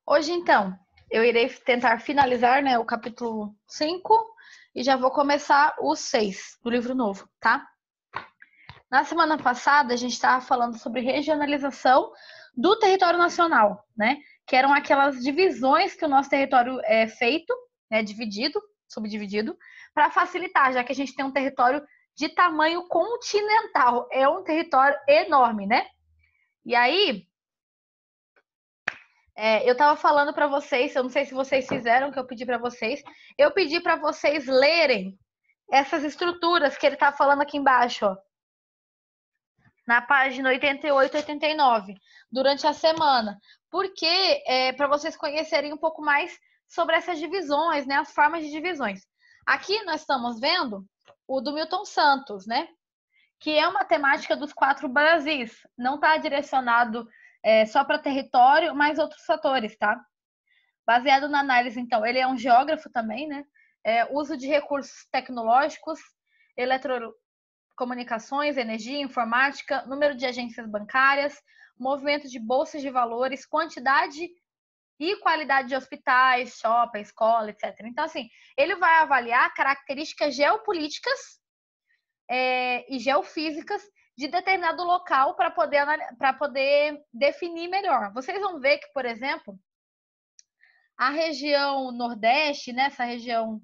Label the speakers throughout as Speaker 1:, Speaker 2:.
Speaker 1: Hoje, então, eu irei tentar finalizar, né, o capítulo 5 e já vou começar o 6 do livro novo, tá? Na semana passada, a gente estava falando sobre regionalização do território nacional, né? Que eram aquelas divisões que o nosso território é feito, né, dividido, subdividido, para facilitar, já que a gente tem um território de tamanho continental, é um território enorme, né? E aí, eu estava falando para vocês, eu não sei se vocês fizeram o que eu pedi para vocês. Eu pedi para vocês lerem essas estruturas que ele está falando aqui embaixo, ó, na página 88 e 89, durante a semana. Porque para vocês conhecerem um pouco mais sobre essas divisões, né, as formas de divisões. Aqui nós estamos vendo o do Milton Santos, né? Que é uma temática dos 4 Brasis. Não está direcionado só para território, mas outros fatores, tá? Baseado na análise, então, ele é um geógrafo também, né? Uso de recursos tecnológicos, eletrocomunicações, energia, informática, número de agências bancárias, movimento de bolsas de valores, quantidade e qualidade de hospitais, shopping, escola, etc. Então, assim, ele vai avaliar características geopolíticas e geofísicas de determinado local para poder definir melhor. Vocês vão ver que, por exemplo, a região Nordeste, nessa região,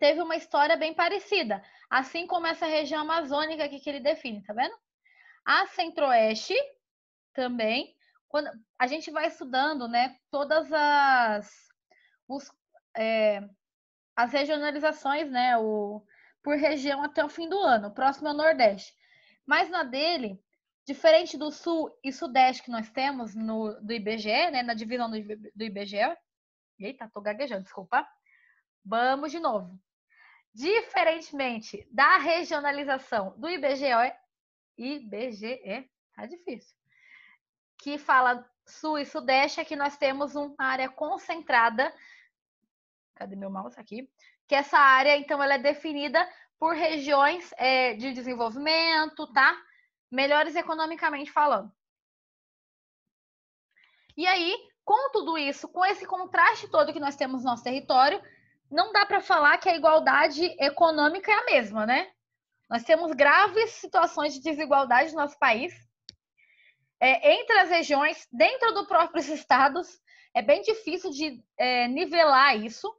Speaker 1: teve uma história bem parecida, assim como essa região amazônica aqui que ele define, tá vendo? A Centro-Oeste também, quando a gente vai estudando, né, todas os, é, as regionalizações, né, por região até o fim do ano. O próximo é o Nordeste. Mas na dele, diferente do Sul e Sudeste que nós temos do IBGE, né, na divisão do IBGE. Eita, tô gaguejando, desculpa. Vamos de novo. Diferentemente da regionalização do IBGE, tá difícil, que fala Sul e Sudeste, aqui nós temos uma área concentrada. Cadê meu mouse aqui? Que essa área, então, ela é definida por regiões de desenvolvimento, tá? Melhores economicamente falando. E aí, com tudo isso, com esse contraste todo que nós temos no nosso território, não dá para falar que a igualdade econômica é a mesma, né? Nós temos graves situações de desigualdade no nosso país, entre as regiões, dentro dos próprios estados, é bem difícil de nivelar isso.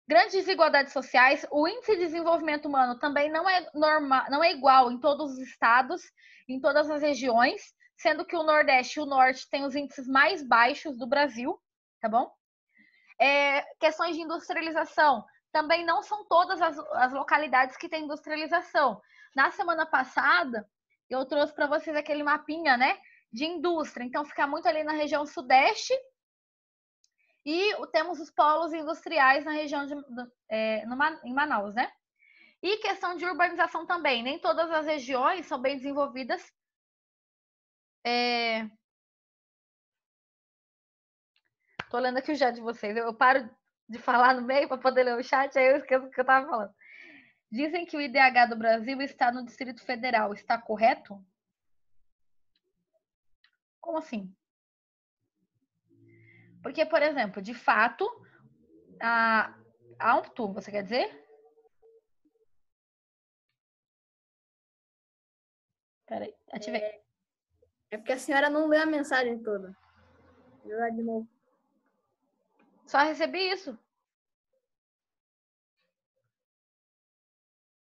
Speaker 1: Grandes desigualdades sociais, o índice de desenvolvimento humano também não é igual em todos os estados, em todas as regiões, sendo que o Nordeste e o Norte têm os índices mais baixos do Brasil, tá bom? Questões de industrialização, também não são todas as localidades que têm industrialização. Na semana passada, eu trouxe para vocês aquele mapinha, né, de indústria. Então, fica muito ali na região sudeste e temos os polos industriais na região em Manaus, né? E questão de urbanização também. Nem todas as regiões são bem desenvolvidas. Tô lendo aqui o chat de vocês. Eu paro de falar no meio para poder ler o chat, aí eu esqueço o que eu estava falando. Dizem que o IDH do Brasil está no Distrito Federal. Está correto? Como assim? Porque, por exemplo, de fato, Alto, você quer dizer? Peraí, ativei.
Speaker 2: É porque a senhora não leu a mensagem toda. Vou lá de novo.
Speaker 1: Só recebi isso.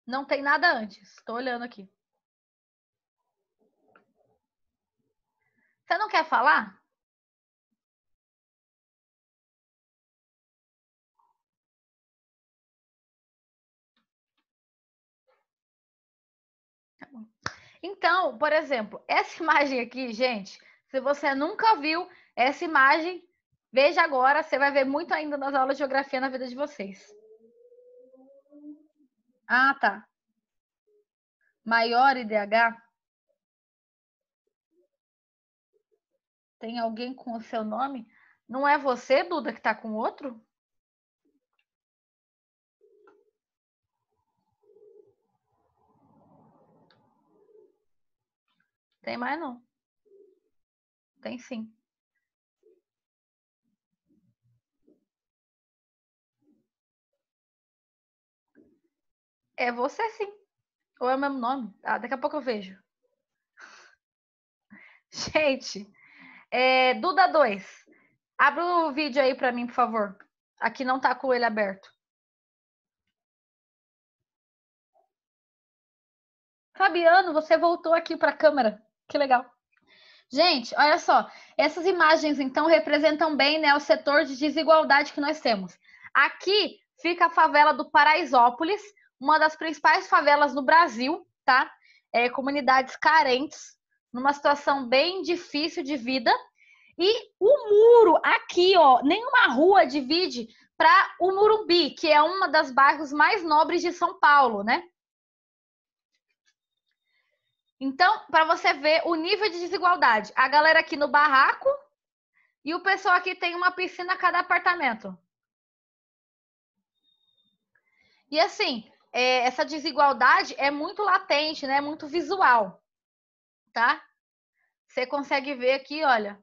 Speaker 1: Não tem nada antes. Estou olhando aqui. Você não quer falar? Tá bom. Então, por exemplo, essa imagem aqui, gente, se você nunca viu essa imagem, veja agora, você vai ver muito ainda nas aulas de geografia na vida de vocês. Ah, tá. Maior IDH? Tem alguém com o seu nome? Não é você, Duda, que tá com outro? Tem mais não. Tem sim. É você sim. Ou é o mesmo nome? Ah, daqui a pouco eu vejo. Gente, Duda 2. Abre o vídeo aí pra mim, por favor. Aqui não tá com ele aberto. Fabiano, você voltou aqui para a câmera. Que legal. Gente, olha só. Essas imagens, então, representam bem, né, o setor de desigualdade que nós temos. Aqui fica a favela do Paraisópolis, uma das principais favelas no Brasil, tá? Comunidades carentes, numa situação bem difícil de vida. E o muro aqui, ó, nenhuma rua divide para o Murumbi, que é uma das bairros mais nobres de São Paulo, né? Então, para você ver o nível de desigualdade, a galera aqui no barraco e o pessoal aqui tem uma piscina a cada apartamento. E assim, essa desigualdade é muito latente, né? Muito visual, tá? Você consegue ver aqui, olha,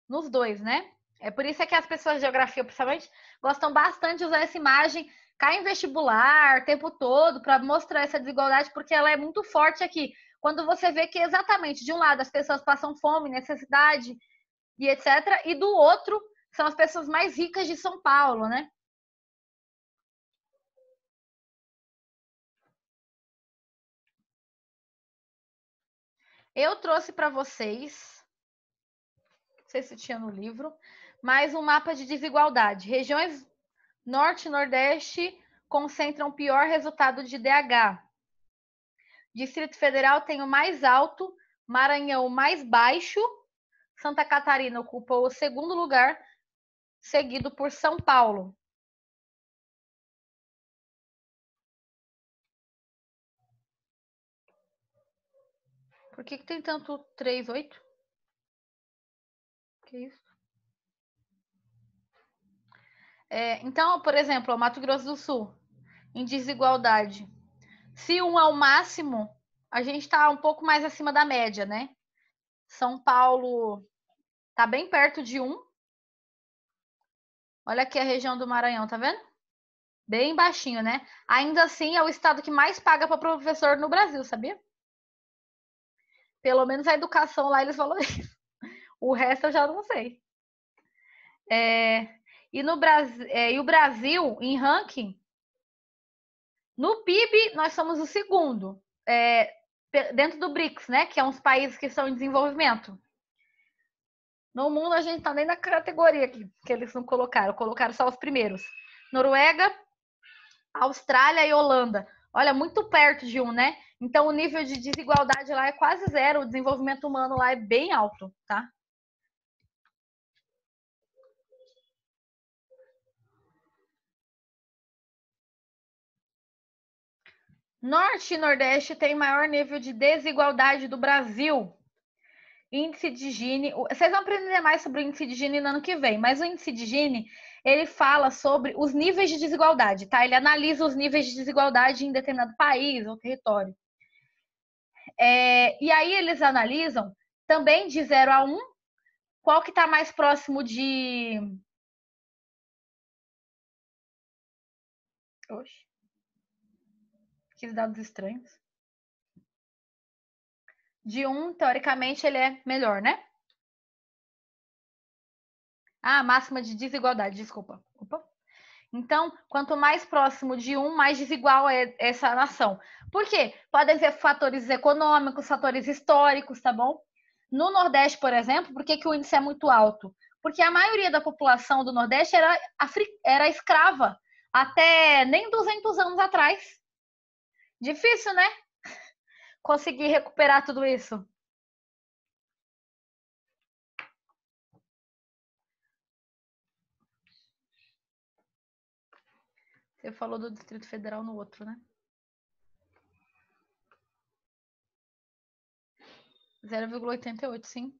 Speaker 1: nos dois, né? É por isso que as pessoas de geografia, principalmente, gostam bastante de usar essa imagem, cai em vestibular o tempo todo para mostrar essa desigualdade, porque ela é muito forte aqui. Quando você vê que exatamente de um lado as pessoas passam fome, necessidade e etc. E do outro são as pessoas mais ricas de São Paulo, né? Eu trouxe para vocês, não sei se tinha no livro, mais um mapa de desigualdade. Regiões Norte e Nordeste concentram pior resultado de DH. Distrito Federal tem o mais alto, Maranhão o mais baixo, Santa Catarina ocupou o segundo lugar, seguido por São Paulo. Por que tem tanto 3,8? Que isso? Então, por exemplo, o Mato Grosso do Sul, em desigualdade. Se 1 é o máximo, a gente está um pouco mais acima da média, né? São Paulo está bem perto de 1. Olha aqui a região do Maranhão, tá vendo? Bem baixinho, né? Ainda assim, é o estado que mais paga para professor no Brasil, sabia? Pelo menos a educação lá eles valorizam. O resto eu já não sei. E o Brasil, em ranking, no PIB, nós somos o segundo. Dentro do BRICS, né? Que é uns países que estão em desenvolvimento. No mundo, a gente tá nem na categoria aqui, que eles não colocaram só os primeiros. Noruega, Austrália e Holanda. Olha, muito perto de 1, né? Então, o nível de desigualdade lá é quase zero, o desenvolvimento humano lá é bem alto, tá? Norte e Nordeste tem maior nível de desigualdade do Brasil. Índice de Gini. Vocês vão aprender mais sobre o índice de Gini no ano que vem, mas o índice de Gini, ele fala sobre os níveis de desigualdade, tá? Ele analisa os níveis de desigualdade em determinado país ou território. E aí eles analisam também de 0 a 1, qual que está mais próximo de... Oxe. Aqueles dados estranhos. De 1, teoricamente, ele é melhor, né? Ah, máxima de desigualdade, desculpa. Opa. Então, quanto mais próximo de 1, mais desigual é essa nação. Por quê? Podem ser fatores econômicos, fatores históricos, tá bom? No Nordeste, por exemplo, por que o índice é muito alto? Porque a maioria da população do Nordeste era escrava até nem 200 anos atrás. Difícil, né? Conseguir recuperar tudo isso. Você falou do Distrito Federal no outro, né? 0,88, sim.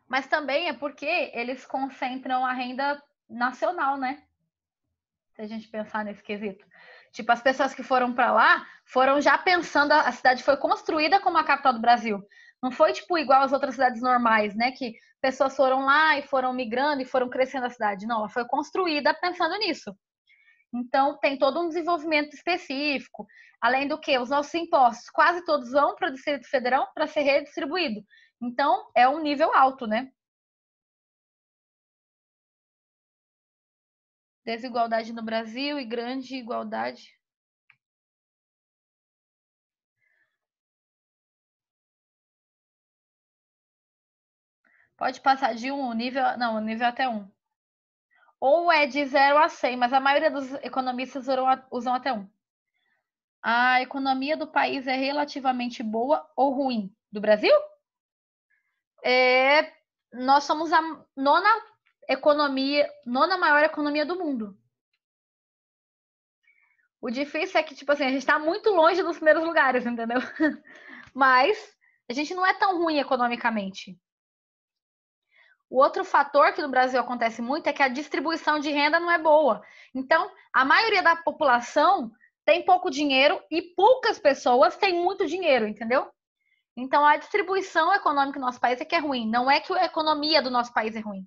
Speaker 1: Mas também é porque eles concentram a renda nacional, né? Se a gente pensar nesse quesito. Tipo, as pessoas que foram para lá foram já pensando, a cidade foi construída como a capital do Brasil. Não foi, tipo, igual às outras cidades normais, né? Que pessoas foram lá e foram migrando e foram crescendo a cidade. Não, ela foi construída pensando nisso. Então, tem todo um desenvolvimento específico. Além do que, os nossos impostos, quase todos vão para o Distrito Federal para ser redistribuído. Então, é um nível alto, né? Desigualdade no Brasil e grande igualdade. Pode passar de 1, nível, não, nível até 1. Ou é de 0 a 100, mas a maioria dos economistas usam até 1. A economia do país é relativamente boa ou ruim? Do Brasil? Nós somos a nona maior economia do mundo. O difícil é que, tipo assim, a gente tá muito longe dos primeiros lugares, entendeu? Mas a gente não é tão ruim economicamente. O outro fator que no Brasil acontece muito é que a distribuição de renda não é boa. Então, a maioria da população tem pouco dinheiro e poucas pessoas têm muito dinheiro, entendeu? Então, a distribuição econômica do nosso país é que é ruim. Não é que a economia do nosso país é ruim.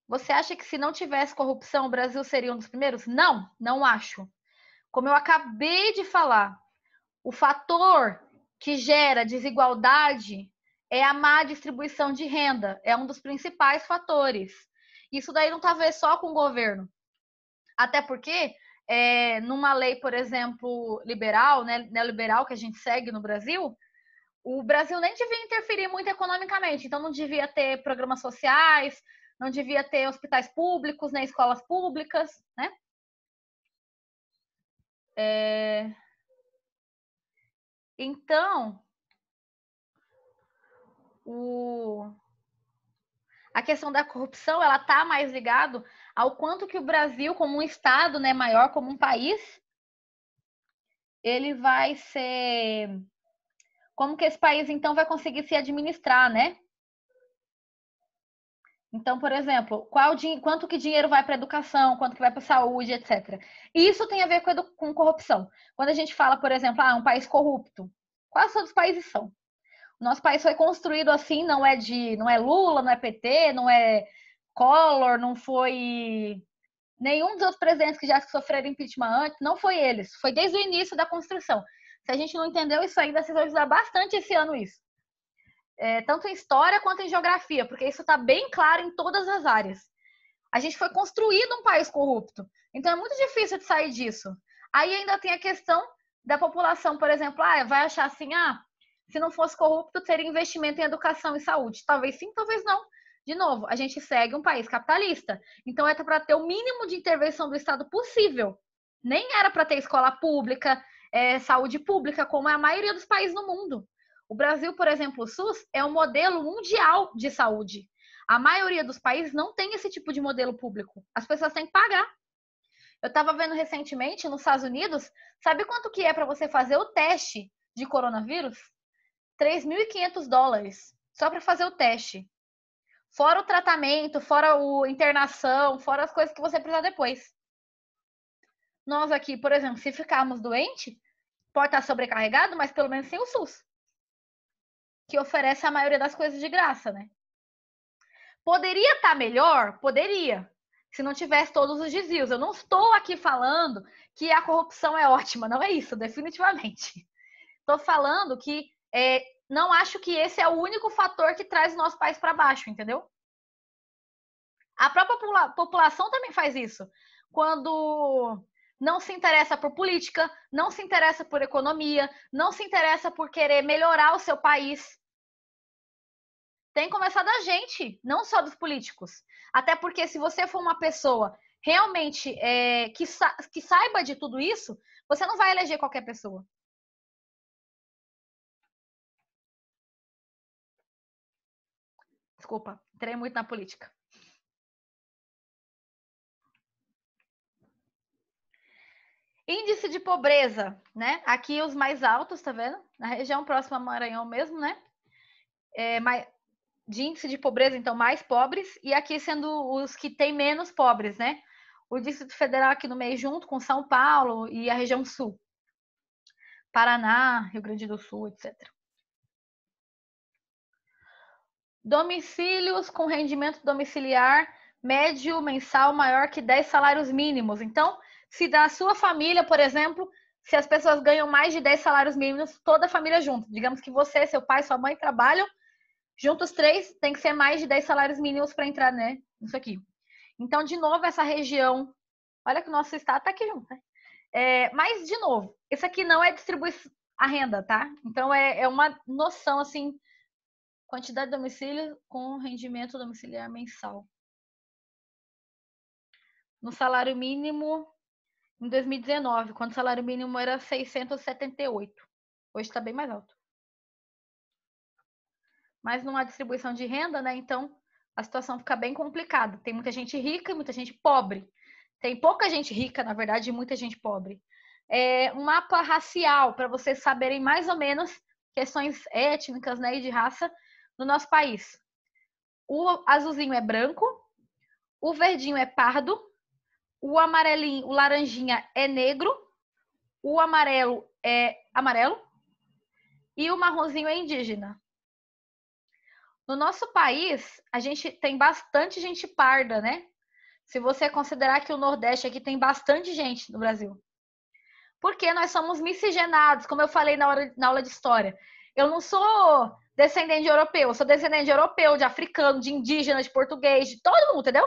Speaker 1: Você acha que se não tivesse corrupção, o Brasil seria um dos primeiros? Não, não acho. Como eu acabei de falar, o fator que gera desigualdade é a má distribuição de renda, é um dos principais fatores. Isso daí não está a ver só com o governo. Até porque, numa lei, por exemplo, liberal, né, neoliberal, que a gente segue no Brasil, o Brasil nem devia interferir muito economicamente, então não devia ter programas sociais, não devia ter hospitais públicos, nem escolas públicas, né? Então, a questão da corrupção, ela está mais ligado ao quanto que o Brasil, como um estado, né, maior, como um país, ele vai ser... Como que esse país, então, vai conseguir se administrar, né? Então, por exemplo, quanto que dinheiro vai para a educação, quanto que vai para a saúde, etc. E isso tem a ver com corrupção. Quando a gente fala, por exemplo, um país corrupto, quase todos os países são. O nosso país foi construído assim, não é Lula, não é PT, não é Collor, não foi nenhum dos outros presidentes que já sofreram impeachment antes, não foi eles, foi desde o início da construção. Se a gente não entendeu isso ainda, vocês vão ajudar bastante esse ano isso. Tanto em história quanto em geografia, porque isso está bem claro em todas as áreas. A gente foi construído um país corrupto, então é muito difícil de sair disso. Aí ainda tem a questão da população, por exemplo, vai achar assim, se não fosse corrupto, teria investimento em educação e saúde. Talvez sim, talvez não. De novo, a gente segue um país capitalista, então é para ter o mínimo de intervenção do Estado possível. Nem era para ter escola pública, saúde pública, como é a maioria dos países no mundo. O Brasil, por exemplo, o SUS é um modelo mundial de saúde. A maioria dos países não tem esse tipo de modelo público. As pessoas têm que pagar. Eu estava vendo recentemente nos Estados Unidos, sabe quanto que é para você fazer o teste de coronavírus? $3.500 só para fazer o teste. Fora o tratamento, fora a internação, fora as coisas que você precisa depois. Nós aqui, por exemplo, se ficarmos doentes, pode estar sobrecarregado, mas pelo menos tem o SUS, que oferece a maioria das coisas de graça, né? Poderia estar melhor? Poderia. Se não tivesse todos os desvios. Eu não estou aqui falando que a corrupção é ótima, não é isso, definitivamente. Estou falando que não acho que esse é o único fator que traz o nosso país para baixo, entendeu? A própria população também faz isso. Quando não se interessa por política, não se interessa por economia, não se interessa por querer melhorar o seu país. Tem que começar da gente, não só dos políticos. Até porque se você for uma pessoa realmente que saiba de tudo isso, você não vai eleger qualquer pessoa. Desculpa, entrei muito na política. Índice de pobreza, né? Aqui os mais altos, tá vendo? Na região próxima a Maranhão mesmo, né? De índice de pobreza, então, mais pobres, e aqui sendo os que têm menos pobres, né? O Distrito Federal aqui no meio, junto com São Paulo e a região sul. Paraná, Rio Grande do Sul, etc. Domicílios com rendimento domiciliar médio mensal maior que 10 salários mínimos. Então, se da sua família, por exemplo, se as pessoas ganham mais de 10 salários mínimos, toda a família junto. Digamos que você, seu pai, sua mãe trabalham, juntos três, tem que ser mais de 10 salários mínimos para entrar, né? Isso aqui. Então, de novo, essa região. Olha que o nosso estado está aqui junto, né? Mas, de novo, isso aqui não é distribuir a renda, tá? Então, é uma noção, assim, quantidade de domicílio com rendimento domiciliar mensal. No salário mínimo, em 2019, quando o salário mínimo era 678. Hoje está bem mais alto. Mas não há distribuição de renda, né? Então, a situação fica bem complicada. Tem muita gente rica e muita gente pobre. Tem pouca gente rica, na verdade, e muita gente pobre. Um mapa racial, para vocês saberem mais ou menos questões étnicas, né, e de raça no nosso país. O azulzinho é branco, o verdinho é pardo, o amarelinho, o laranjinha é negro, o amarelo é amarelo e o marronzinho é indígena. No nosso país, a gente tem bastante gente parda, né? Se você considerar que o Nordeste aqui tem bastante gente no Brasil. Porque nós somos miscigenados, como eu falei na aula de história. Eu não sou descendente de europeu, eu sou descendente de europeu, de africano, de indígena, de português, de todo mundo, entendeu?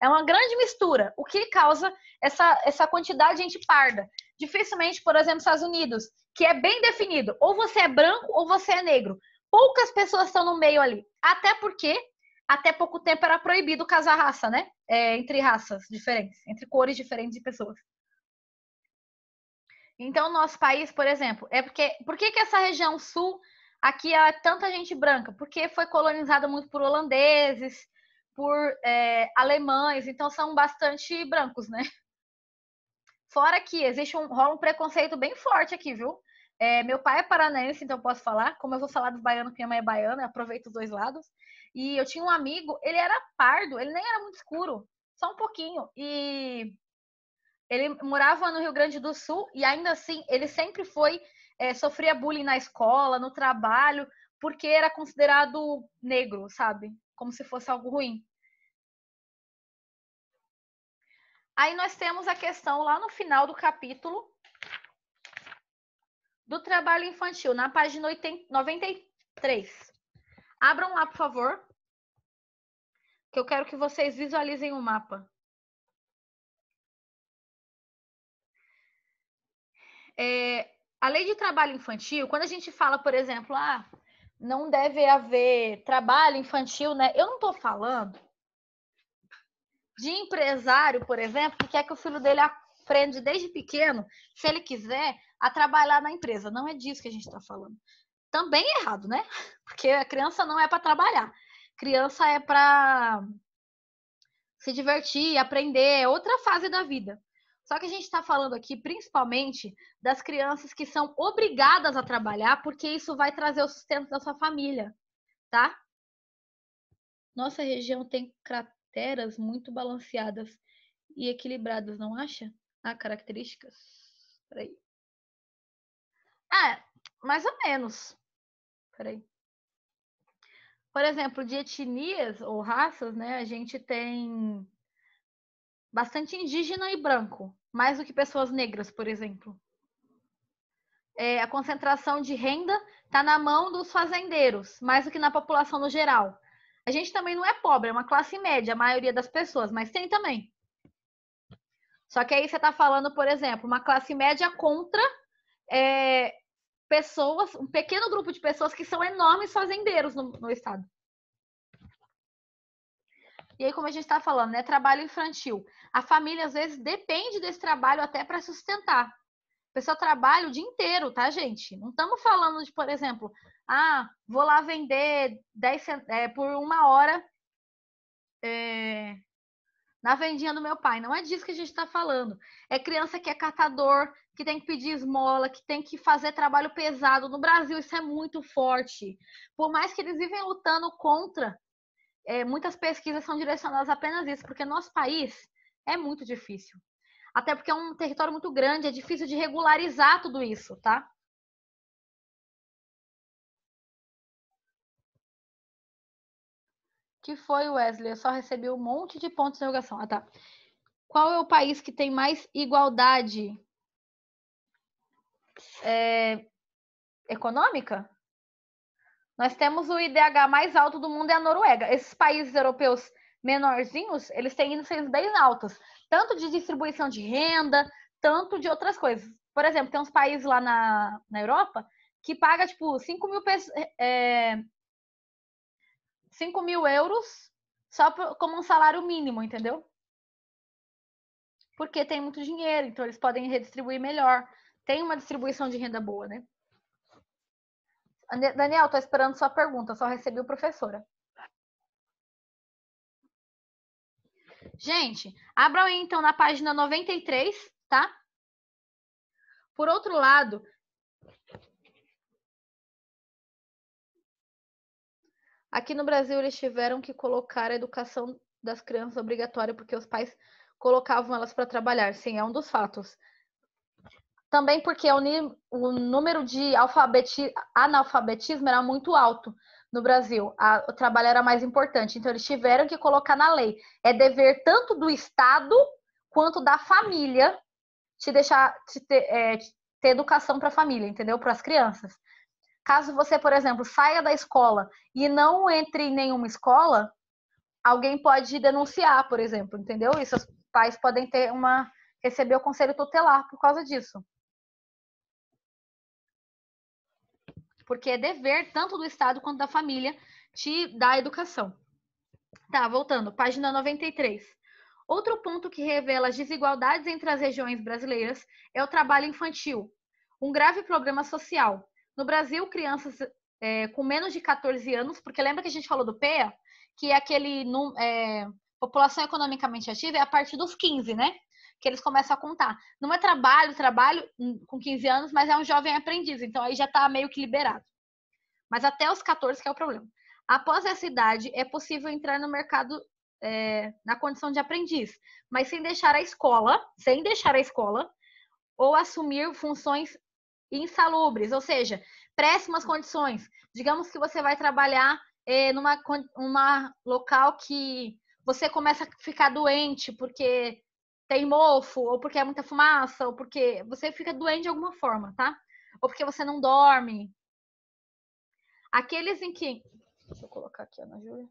Speaker 1: É uma grande mistura, o que causa essa quantidade de gente parda. Dificilmente, por exemplo, nos Estados Unidos, que é bem definido, ou você é branco ou você é negro. Poucas pessoas estão no meio ali. Até porque, até pouco tempo, era proibido casar raça, né? Entre raças diferentes, entre cores diferentes de pessoas. Então, nosso país, por exemplo, por que essa região sul aqui há tanta gente branca? Porque foi colonizada muito por holandeses, por alemães, então são bastante brancos, né? Fora que rola um preconceito bem forte aqui, viu? Meu pai é paranaense, então eu posso falar. Como eu vou falar dos baianos, porque minha mãe é baiana, eu aproveito os dois lados. E eu tinha um amigo, ele era pardo, ele nem era muito escuro, só um pouquinho. E ele morava no Rio Grande do Sul e ainda assim ele sempre sofria bullying na escola, no trabalho, porque era considerado negro, sabe? Como se fosse algo ruim. Aí nós temos a questão lá no final do capítulo do trabalho infantil, na página 93. Abram lá, por favor, que eu quero que vocês visualizem o mapa. A lei de trabalho infantil, quando a gente fala, por exemplo, não deve haver trabalho infantil, né? Eu não estou falando de empresário, por exemplo, que quer que o filho dele aprenda desde pequeno, se ele quiser, a trabalhar na empresa. Não é disso que a gente está falando. Também é errado, né? Porque a criança não é para trabalhar. Criança é para se divertir, aprender, é outra fase da vida. Só que a gente está falando aqui principalmente das crianças que são obrigadas a trabalhar, porque isso vai trazer o sustento da sua família, tá? Nossa região tem crateras muito balanceadas e equilibradas, não acha? Características. Peraí. Mais ou menos. Peraí. Por exemplo, de etnias ou raças, né? A gente tem bastante indígena e branco, mais do que pessoas negras, por exemplo. A concentração de renda está na mão dos fazendeiros, mais do que na população no geral. A gente também não é pobre, é uma classe média, a maioria das pessoas, mas tem também. Só que aí você está falando, por exemplo, uma classe média contra pessoas, um pequeno grupo de pessoas que são enormes fazendeiros no estado. E aí, como a gente está falando, né? Trabalho infantil. A família, às vezes, depende desse trabalho até para sustentar. A pessoa trabalha o dia inteiro, tá, gente? Não estamos falando de, por exemplo, vou lá vender 10 por 1 hora na vendinha do meu pai. Não é disso que a gente está falando. É criança que é catador, que tem que pedir esmola, que tem que fazer trabalho pesado. No Brasil, isso é muito forte. Por mais que eles vivem lutando contra, muitas pesquisas são direcionadas apenas a isso, porque nosso país é muito difícil. Até porque é um território muito grande, é difícil de regularizar tudo isso, tá? Que foi, Wesley? Eu só recebi um monte de pontos de interrogação. Ah, tá. Qual é o país que tem mais igualdade econômica? Nós temos o IDH mais alto do mundo, é a Noruega. Esses países europeus menorzinhos, eles têm índices bem altos, tanto de distribuição de renda, tanto de outras coisas. Por exemplo, tem uns países lá na Europa que paga, tipo, 5 mil euros só como um salário mínimo, entendeu? Porque tem muito dinheiro, então eles podem redistribuir melhor. Tem uma distribuição de renda boa, né? Daniel, tô esperando sua pergunta, só recebi o professora. Gente, abram aí então na página 93, tá? Por outro lado, aqui no Brasil eles tiveram que colocar a educação das crianças obrigatória porque os pais colocavam elas para trabalhar. Sim, é um dos fatos. Também porque o número de analfabetismo era muito alto no Brasil. O trabalho era mais importante. Então, eles tiveram que colocar na lei. É dever tanto do Estado quanto da família ter educação para a família, entendeu? Para as crianças. Caso você, por exemplo, saia da escola e não entre em nenhuma escola, alguém pode denunciar, por exemplo, entendeu? E seus pais podem receber o conselho tutelar por causa disso. Porque é dever tanto do Estado quanto da família te dar a educação. Tá, voltando, página 93. Outro ponto que revela as desigualdades entre as regiões brasileiras é o trabalho infantil, um grave problema social. No Brasil, crianças com menos de 14 anos, porque lembra que a gente falou do PEA, que é aquele população economicamente ativa, é a partir dos 15, né? Que eles começam a contar. Não é trabalho com 15 anos, mas é um jovem aprendiz, então aí já está meio que liberado. Mas até os 14 que é o problema. Após essa idade, é possível entrar no mercado na condição de aprendiz, mas sem deixar a escola, ou assumir funções insalubres, ou seja, péssimas condições. Digamos que você vai trabalhar numa local que você começa a ficar doente porque tem mofo, ou porque é muita fumaça, ou porque você fica doente de alguma forma, tá? Ou porque você não dorme. Aqueles em que... Deixa eu colocar aqui, Ana Júlia.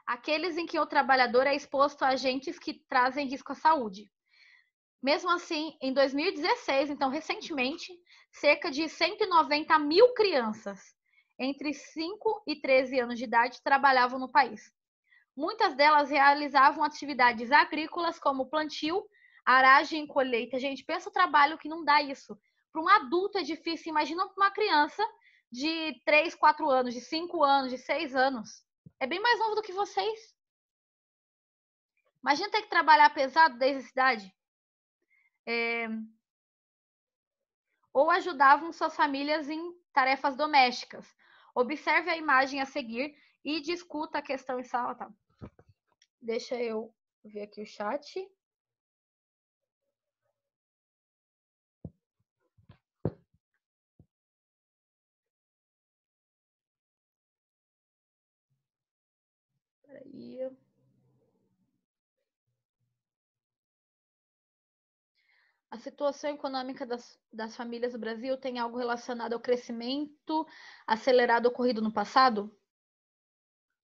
Speaker 1: Aqueles em que o trabalhador é exposto a agentes que trazem risco à saúde. Mesmo assim, em 2016, então recentemente, cerca de 190 mil crianças entre 5 e 13 anos de idade trabalhavam no país. Muitas delas realizavam atividades agrícolas como plantio, aragem e colheita. Gente, pensa o trabalho que não dá isso. Para um adulto é difícil, imagina para uma criança de 3, 4 anos, de 5 anos, de 6 anos. É bem mais novo do que vocês. Imagina ter que trabalhar pesado desde a cidade. Ou ajudavam suas famílias em tarefas domésticas. Observe a imagem a seguir e discuta a questão em sala. Tá. Deixa eu ver aqui o chat. Peraí. A situação econômica das famílias do Brasil tem algo relacionado ao crescimento acelerado ocorrido no passado?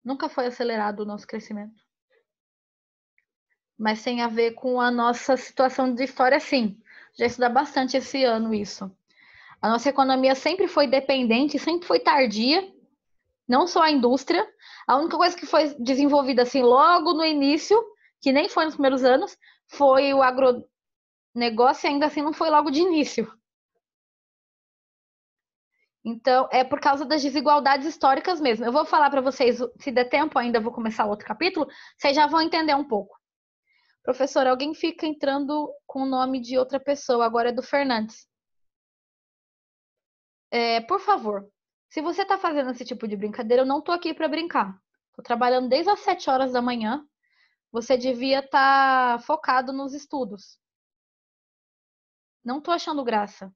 Speaker 1: Nunca foi acelerado o nosso crescimento. Mas tem a ver com a nossa situação de história, sim. Já estudei bastante esse ano isso. A nossa economia sempre foi dependente, sempre foi tardia, não só a indústria. A única coisa que foi desenvolvida assim logo no início, que nem foi nos primeiros anos, foi o agronegócio e ainda assim não foi logo de início. Então, é por causa das desigualdades históricas mesmo. Eu vou falar para vocês, se der tempo ainda, vou começar outro capítulo, vocês já vão entender um pouco. Professor, alguém fica entrando com o nome de outra pessoa, agora é do Fernandes. Por favor, se você está fazendo esse tipo de brincadeira, eu não estou aqui para brincar. Estou trabalhando desde as 7 horas da manhã. Você devia estar focado nos estudos. Não estou achando graça.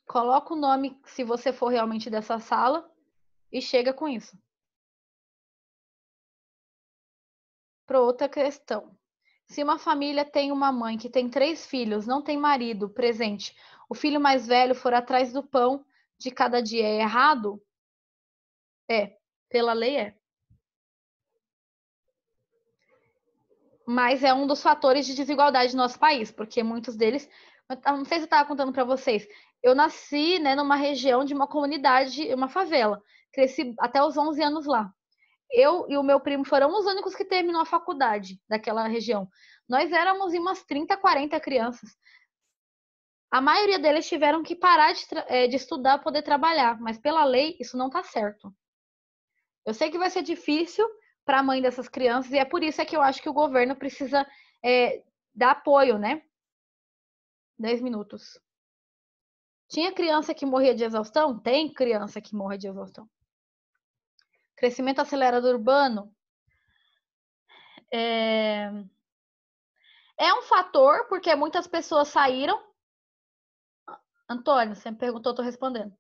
Speaker 1: Coloca o nome, se você for realmente dessa sala, e chega com isso. Para outra questão. Se uma família tem uma mãe que tem 3 filhos, não tem marido presente, o filho mais velho for atrás do pão de cada dia, é errado? É, pela lei é. Mas é um dos fatores de desigualdade no nosso país, porque muitos deles, eu não sei se eu estava contando para vocês, eu nasci, né, numa região de uma comunidade, uma favela, cresci até os 11 anos lá. Eu e o meu primo foram os únicos que terminou a faculdade daquela região. Nós éramos umas 30, 40 crianças. A maioria deles tiveram que parar de estudar para poder trabalhar, mas pela lei isso não está certo. Eu sei que vai ser difícil para a mãe dessas crianças e é por isso que eu acho que o governo precisa dar apoio, né? 10 minutos. Tinha criança que morria de exaustão? Tem criança que morre de exaustão. Crescimento acelerado urbano é um fator, porque muitas pessoas saíram. Antônio, você me perguntou, eu estou respondendo.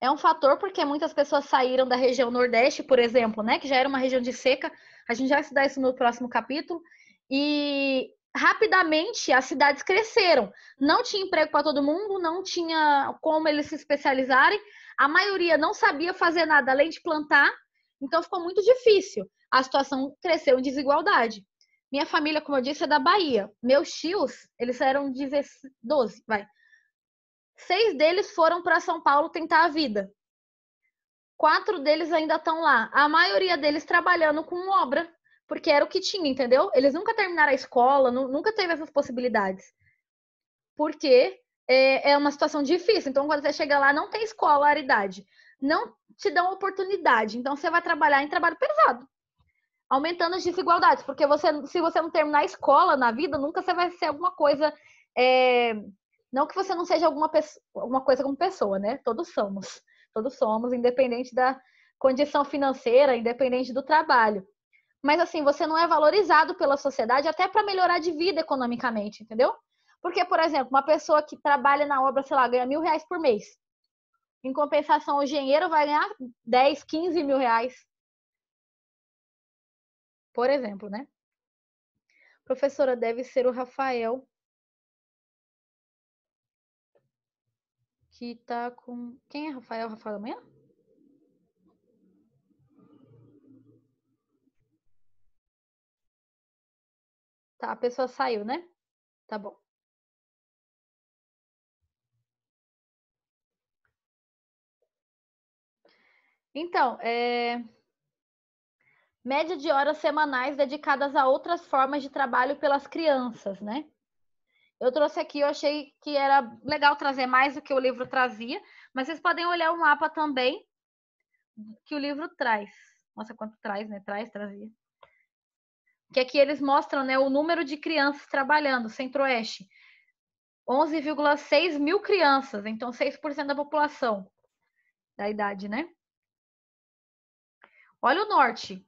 Speaker 1: É um fator porque muitas pessoas saíram da região Nordeste, por exemplo, né, que já era uma região de seca. A gente já vai estudar isso no próximo capítulo. E rapidamente as cidades cresceram. Não tinha emprego para todo mundo, não tinha como eles se especializarem. A maioria não sabia fazer nada além de plantar, então ficou muito difícil. A situação cresceu em desigualdade. Minha família, como eu disse, é da Bahia. Meus tios, eles eram 12, vai. 6 deles foram para São Paulo tentar a vida. 4 deles ainda estão lá. A maioria deles trabalhando com obra, porque era o que tinha, entendeu? Eles nunca terminaram a escola, nunca teve essas possibilidades. Porque é uma situação difícil. Então, quando você chega lá, não tem escolaridade. Não te dão oportunidade. Então, você vai trabalhar em trabalho pesado. Aumentando as desigualdades. Porque se você não terminar a escola na vida, nunca você vai ser alguma coisa... Não que você não seja alguma coisa como pessoa, né? Todos somos, independente da condição financeira, independente do trabalho. Mas assim, você não é valorizado pela sociedade até para melhorar de vida economicamente, entendeu? Porque, por exemplo, uma pessoa que trabalha na obra, sei lá, ganha R$1.000 por mês. Em compensação, o engenheiro vai ganhar 10, 15 mil reais. Por exemplo, né? Professora, deve ser o Rafael que tá com... Quem é Rafael? Rafael da manhã? Tá, a pessoa saiu, né? Tá bom. Então, média de horas semanais dedicadas a outras formas de trabalho pelas crianças, né? Eu trouxe aqui, eu achei que era legal trazer mais do que o livro trazia, mas vocês podem olhar o mapa também que o livro traz. Nossa, quanto traz, né? Trazia. Que aqui eles mostram, né, o número de crianças trabalhando, Centro-Oeste. 11,6 mil crianças, então 6% da população da idade, né? Olha o Norte.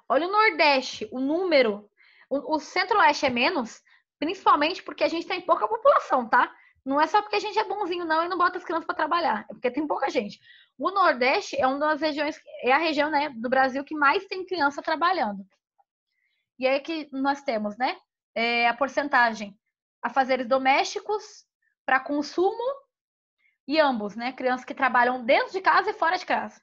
Speaker 1: Olha o Nordeste, o número. O Centro-Oeste é menos, principalmente porque a gente tem pouca população, tá? Não é só porque a gente é bonzinho, não, e não bota as crianças para trabalhar. É porque tem pouca gente. O Nordeste é uma das regiões, é a região, né, do Brasil que mais tem criança trabalhando. E aí que nós temos, né? A porcentagem afazeres domésticos para consumo e ambos, né? Crianças que trabalham dentro de casa e fora de casa.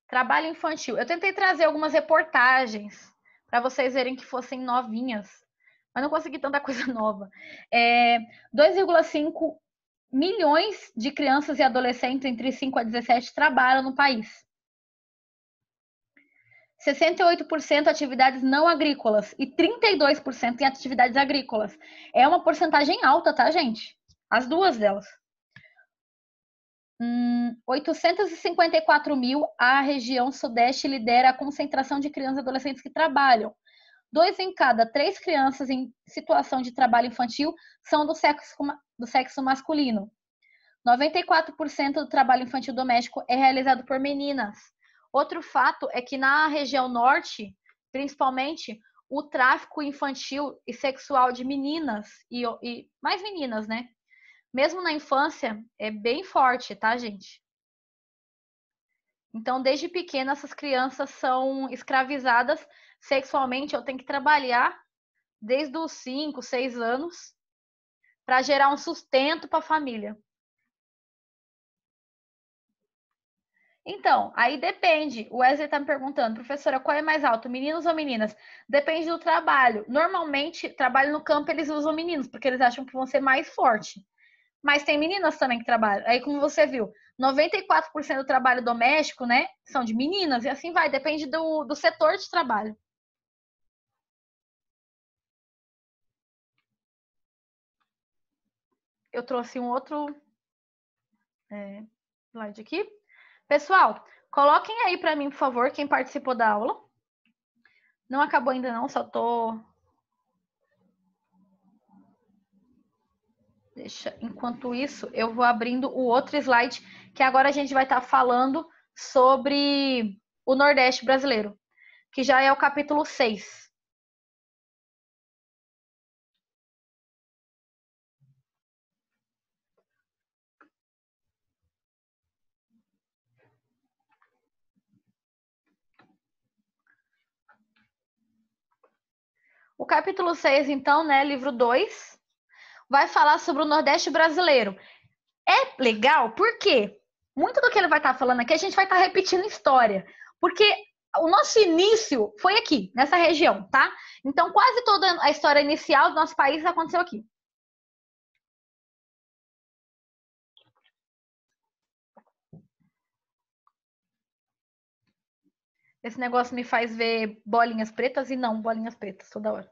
Speaker 1: Trabalho infantil. Eu tentei trazer algumas reportagens para vocês verem que fossem novinhas, mas não consegui tanta coisa nova. 2,5 milhões de crianças e adolescentes entre 5 a 17 trabalham no país. 68% atividades não agrícolas e 32% em atividades agrícolas. É uma porcentagem alta, tá, gente? As duas delas. 854 mil, a região sudeste lidera a concentração de crianças e adolescentes que trabalham. 2 em cada 3 crianças em situação de trabalho infantil são do sexo masculino. 94% do trabalho infantil doméstico é realizado por meninas. Outro fato é que na região norte, principalmente, o tráfico infantil e sexual de meninas e mais meninas, né? Mesmo na infância, é bem forte, tá, gente? Então, desde pequena, essas crianças são escravizadas sexualmente. Eu tenho que trabalhar desde os 5, 6 anos para gerar um sustento para a família. Então, aí depende. O Wesley está me perguntando, professora, qual é mais alto, meninos ou meninas? Depende do trabalho. Normalmente, trabalho no campo, eles usam meninos, porque eles acham que vão ser mais fortes. Mas tem meninas também que trabalham. Aí, como você viu, 94% do trabalho doméstico, né, são de meninas, e assim vai, depende do setor de trabalho. Eu trouxe um outro slide aqui. Pessoal, coloquem aí para mim, por favor, quem participou da aula. Não acabou ainda não, só tô... Enquanto isso, eu vou abrindo o outro slide, que agora a gente vai estar falando sobre o Nordeste brasileiro, que já é o capítulo 6. O capítulo 6, então, né, livro 2, vai falar sobre o Nordeste brasileiro. É legal porque muito do que ele vai estar falando aqui, a gente vai estar repetindo história. Porque o nosso início foi aqui, nessa região, tá? Então, quase toda a história inicial do nosso país aconteceu aqui. Esse negócio me faz ver bolinhas pretas e não bolinhas pretas toda hora.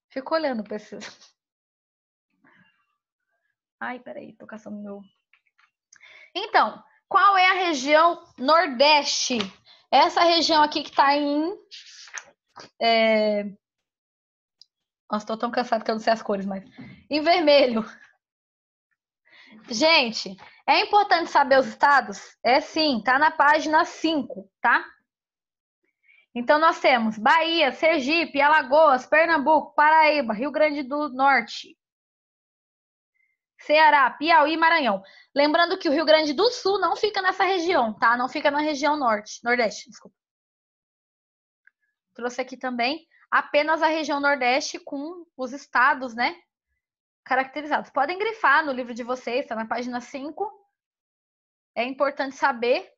Speaker 1: Fico olhando pra esses... Ai, peraí, tô caçando meu... Então, qual é a região Nordeste? Essa região aqui que tá em... Nossa, tô tão cansada que eu não sei as cores, mas... Em vermelho. Gente, é importante saber os estados? É sim, tá na página 5, tá? Então, nós temos Bahia, Sergipe, Alagoas, Pernambuco, Paraíba, Rio Grande do Norte, Ceará, Piauí e Maranhão. Lembrando que o Rio Grande do Sul não fica nessa região, tá? Não fica na região Nordeste, desculpa. Trouxe aqui também apenas a região Nordeste com os estados, né? Caracterizados. Podem grifar no livro de vocês, tá na página 5. É importante saber.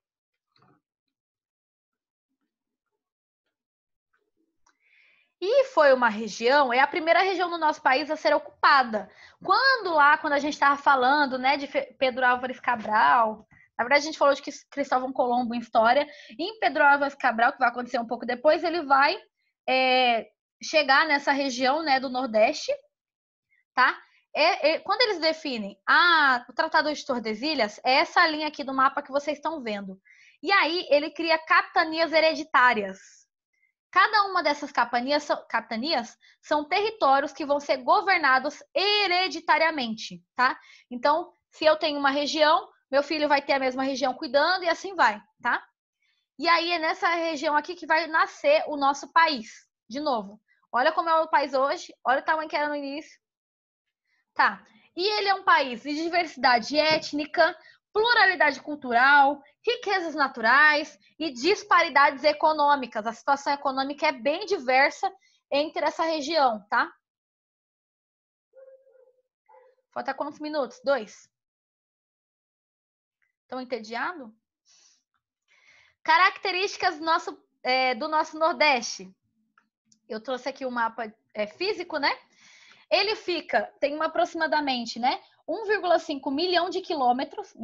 Speaker 1: E foi uma região, é a primeira região do nosso país a ser ocupada. Quando a gente estava falando, né, de Pedro Álvares Cabral, na verdade a gente falou de Cristóvão Colombo em história, e em Pedro Álvares Cabral, que vai acontecer um pouco depois, ele vai chegar nessa região, né, do Nordeste, tá? Quando eles definem o Tratado de Tordesilhas, é essa linha aqui do mapa que vocês estão vendo. E aí ele cria capitanias hereditárias. Cada uma dessas capitanias são territórios que vão ser governados hereditariamente, tá? Então, se eu tenho uma região, meu filho vai ter a mesma região cuidando e assim vai, tá? E aí é nessa região aqui que vai nascer o nosso país. De novo, olha como é o país hoje, olha o tamanho que era no início. Tá. E ele é um país de diversidade étnica, pluralidade cultural, riquezas naturais e disparidades econômicas. A situação econômica é bem diversa entre essa região, tá? Falta quantos minutos? 2. Estão entediados? Características do nosso Nordeste. Eu trouxe aqui o mapa físico, né? Ele tem aproximadamente, né, 1,5 milhão de quilômetros,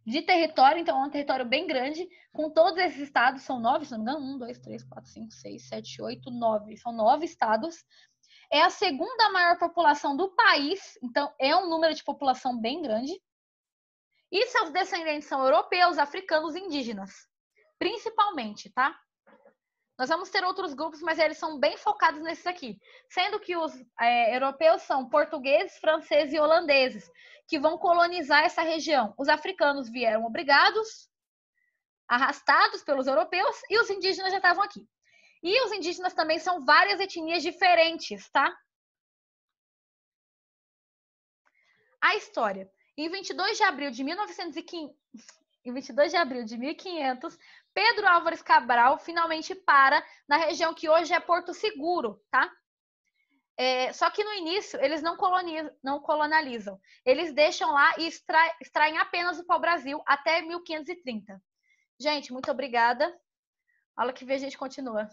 Speaker 1: de território, então é um território bem grande, com todos esses estados, são 9, se não me engano, 1, 2, 3, 4, 5, 6, 7, 8, 9, são 9 estados. É a segunda maior população do país, então é um número de população bem grande. E seus descendentes são europeus, africanos e indígenas, principalmente, tá? Nós vamos ter outros grupos, mas eles são bem focados nesses aqui. Sendo que os europeus são portugueses, franceses e holandeses, que vão colonizar essa região. Os africanos vieram obrigados, arrastados pelos europeus e os indígenas já estavam aqui. E os indígenas também são várias etnias diferentes, tá? A história. Em 22 de abril de 1500, Pedro Álvares Cabral finalmente para na região que hoje é Porto Seguro, tá? Só que no início eles não colonializam. Eles deixam lá e extraem apenas o pau-brasil até 1530. Gente, muito obrigada. Aula que vem a gente continua.